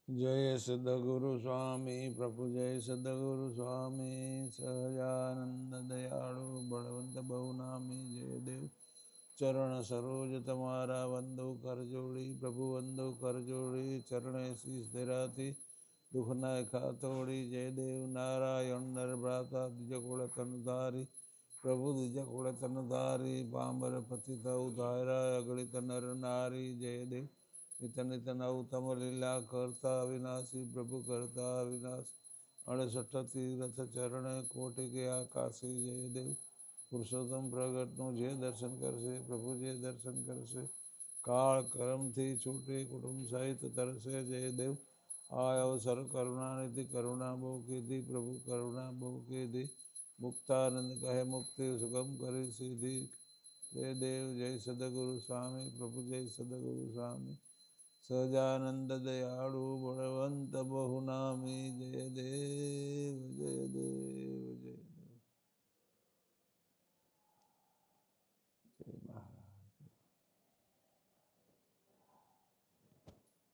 जय सद्गुरु स्वामी प्रभु जय सद्गुरु स्वामी सहजानंद दयाळु बलवंत बहुनामी जय देव चरण सरोज तुम्हारा वंदो कर जोड़ी प्रभु वंदो कर जोड़ी चरण शीस धराती दुख नाय खातोड़ी जय देव नारायण नर भ्राता द्विज कुल तनधारी प्रभु द्विज कुल तनधारी पामर पतित उधारा अगणित नर नारी जय देव नित नित नवतम लीला करता अविनाशी प्रभु करता अविनाश 68 तीरथ चरण कोटि के आकाशी जय देव पुरुषोत्तम प्रगट नु जे दर्शन करसे प्रभु जे दर्शन करसे काल करम थी छूटे कुटुंब सहित तरसे जय देव आय अवसर करुणा निधि करुणा बहु की दी प्रभु करुणा बहु की दी मुक्तानंद कहे मुक्ति सुगम करी सीधी जय देव जय सद्गुरु स्वामी प्रभु जय सद्गुरु स्वामी सहजानंद दयाळु बलवंत बहुनामी जय देव